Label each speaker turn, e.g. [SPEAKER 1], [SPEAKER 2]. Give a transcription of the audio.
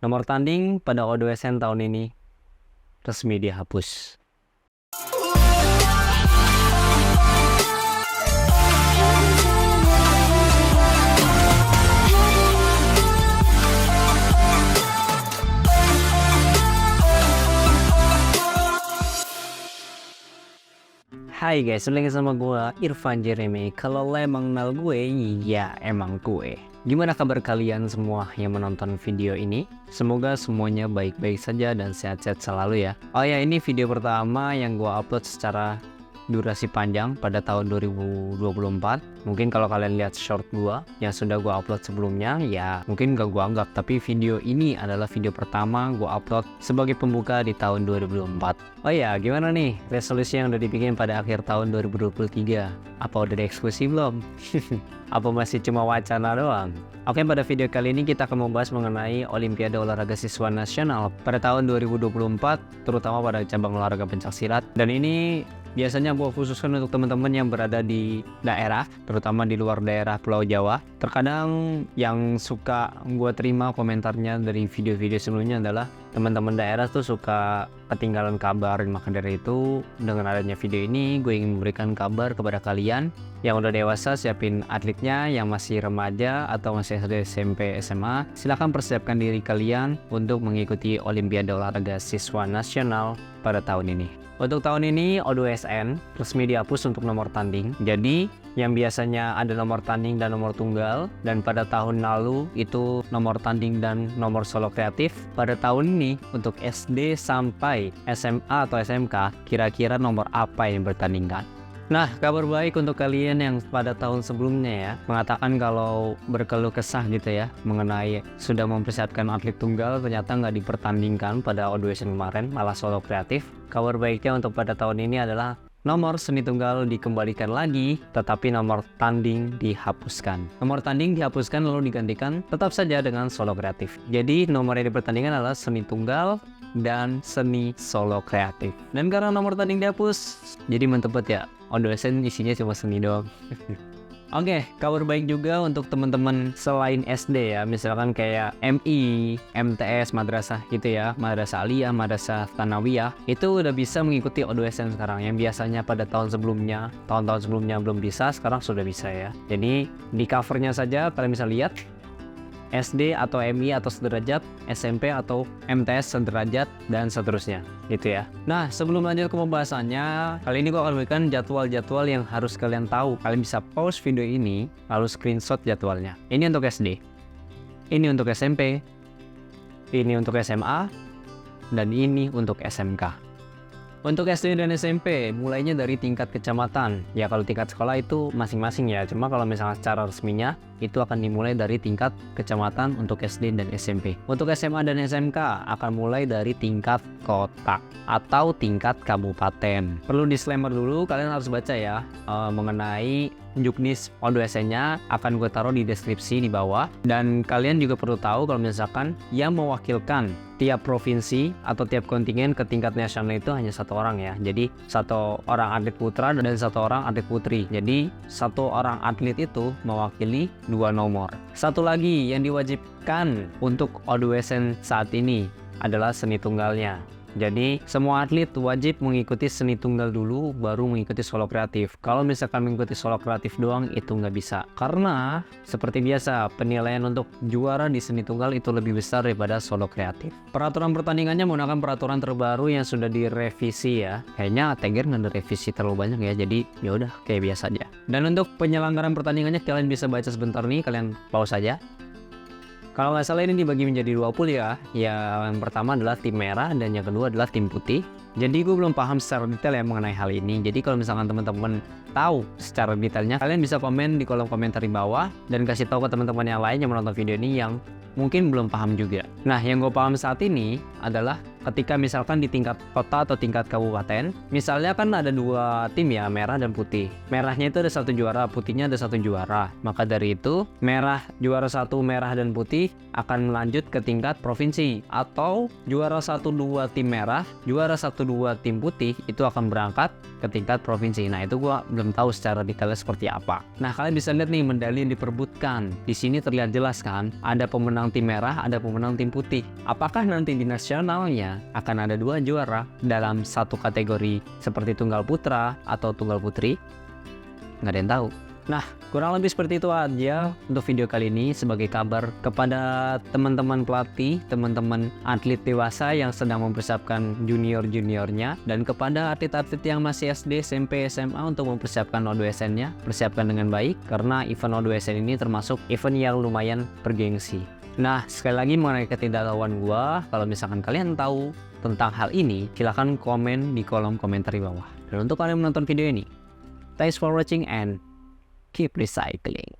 [SPEAKER 1] Nomor tanding pada O2SN tahun ini resmi dihapus. Hai guys, lagi sama gue Irfan Jeremy. Kalau lo emang kenal gue, ya emang gue. Gimana kabar kalian semua yang menonton video ini? Semoga semuanya baik-baik saja dan sehat-sehat selalu ya. Oh ya, ini video pertama yang gue upload secara durasi panjang pada tahun 2024. Mungkin kalau kalian lihat short gua yang sudah gua upload sebelumnya, ya mungkin gak gua anggap, tapi video ini adalah video pertama gua upload sebagai pembuka di tahun 2024. Oh ya, gimana nih resolusi yang udah dibikin pada akhir tahun 2023? Apa udah dieksekusi belum? Apa masih cuma wacana doang? Oke, pada video kali ini kita akan membahas mengenai Olimpiade Olahraga Siswa Nasional pada tahun 2024, terutama pada cabang olahraga pencaksilat. Dan ini biasanya gue khususkan untuk teman-teman yang berada di daerah, terutama di luar daerah Pulau Jawa. Terkadang yang suka gue terima komentarnya dari video-video sebelumnya adalah teman-teman daerah tuh suka ketinggalan kabar. Maka dari itu, dengan adanya video ini, gue ingin memberikan kabar kepada kalian yang udah dewasa, siapin atletnya. Yang masih remaja atau masih SD, SMP, SMA, silahkan persiapkan diri kalian untuk mengikuti Olimpiade Olahraga Siswa Nasional pada tahun ini. Untuk tahun ini O2SN resmi dihapus untuk nomor tanding. Jadi yang biasanya ada nomor tanding dan nomor tunggal, dan pada tahun lalu itu nomor tanding dan nomor solo kreatif, pada tahun ini untuk SD sampai SMA atau SMK, kira-kira nomor apa yang bertandingkan? Nah, kabar baik untuk kalian yang pada tahun sebelumnya ya mengatakan kalau berkeluh kesah gitu ya mengenai sudah mempersiapkan atlet tunggal ternyata nggak dipertandingkan pada O2SN kemarin, malah solo kreatif. Kabar baiknya untuk pada tahun ini adalah nomor seni tunggal dikembalikan lagi, tetapi nomor tanding dihapuskan. Nomor tanding dihapuskan lalu digantikan tetap saja dengan solo kreatif. Jadi nomor yang dipertandingkan adalah seni tunggal dan seni solo kreatif. Dan karena nomor tanding dihapus, jadi mantep ya. O2SN isinya cuma seni doang. Oke, kabar baik juga untuk teman-teman selain SD ya, misalkan kayak MI, MTS, madrasah gitu ya, madrasah aliyah, madrasah tsanawiyah, itu udah bisa mengikuti O2SN sekarang. Yang biasanya pada tahun-tahun sebelumnya belum bisa, sekarang sudah bisa ya. Jadi di covernya saja kalian bisa lihat SD atau MI atau sederajat, SMP atau MTS sederajat, dan seterusnya gitu ya. Nah, sebelum lanjut ke pembahasannya, kali ini gue akan berikan jadwal-jadwal yang harus kalian tahu. Kalian bisa pause video ini lalu screenshot jadwalnya. Ini untuk SD, ini untuk SMP, ini untuk SMA, dan ini untuk SMK. Untuk SD dan SMP, mulainya dari tingkat kecamatan. Ya kalau tingkat sekolah itu masing-masing ya. Cuma kalau misalnya secara resminya, itu akan dimulai dari tingkat kecamatan untuk SD dan SMP. Untuk SMA dan SMK akan mulai dari tingkat kota atau tingkat kabupaten. Perlu disclaimer dulu, kalian harus baca ya mengenai juknis O2SN-nya akan gue taruh di deskripsi di bawah. Dan kalian juga perlu tahu kalau misalkan yang mewakilkan tiap provinsi atau tiap kontingen ke tingkat nasional itu hanya satu orang ya. Jadi satu orang atlet putra dan satu orang atlet putri. Jadi satu orang atlet itu mewakili dua nomor. Satu lagi yang diwajibkan untuk O2SN saat ini adalah seni tunggalnya. Jadi semua atlet wajib mengikuti seni tunggal dulu baru mengikuti solo kreatif. Kalau misalkan mengikuti solo kreatif doang itu nggak bisa, karena seperti biasa penilaian untuk juara di seni tunggal itu lebih besar daripada solo kreatif. Peraturan pertandingannya menggunakan peraturan terbaru yang sudah direvisi ya. Kayaknya Teger nggak direvisi terlalu banyak ya, jadi ya udah kayak biasa aja. Dan untuk penyelenggaraan pertandingannya kalian bisa baca sebentar nih, kalian pause saja. Kalau nggak salah ini dibagi menjadi 2 pool ya. Yang pertama adalah tim merah dan yang kedua adalah tim putih. Jadi gue belum paham secara detail ya mengenai hal ini. Jadi kalau misalkan teman-teman tahu secara detailnya, kalian bisa komen di kolom komentar di bawah dan kasih tahu ke teman-teman yang lain yang menonton video ini yang mungkin belum paham juga. Nah, yang gue paham saat ini adalah ketika misalkan di tingkat kota atau tingkat kabupaten, misalnya kan ada 2 tim ya, merah dan putih. Merahnya itu ada 1 juara, putihnya ada 1 juara. Maka dari itu, merah juara 1 merah dan putih akan melanjut ke tingkat provinsi, atau juara 1-2 tim merah, juara 1-2 tim putih itu akan berangkat ke tingkat provinsi. Nah, itu gua belum tahu secara detailnya seperti apa. Nah, kalian bisa lihat nih medali yang diperebutkan. Di sini terlihat jelas kan, ada pemenang pemenang tim merah, ada pemenang tim putih. Apakah nanti di nasionalnya akan ada 2 juara dalam satu kategori seperti tunggal putra atau tunggal putri? Nggak ada yang tahu. Nah, kurang lebih seperti itu aja untuk video kali ini sebagai kabar kepada teman-teman pelatih, teman-teman atlet dewasa yang sedang mempersiapkan junior-juniornya, dan kepada atlet-atlet yang masih SD, SMP, SMA untuk mempersiapkan O2SN-nya, persiapkan dengan baik karena event O2SN ini termasuk event yang lumayan bergengsi. Nah, sekali lagi mengenai ketidaktahuan gua, kalau misalkan kalian tahu tentang hal ini, silahkan komen di kolom komentar di bawah. Dan untuk kalian menonton video ini, thanks for watching and keep recycling.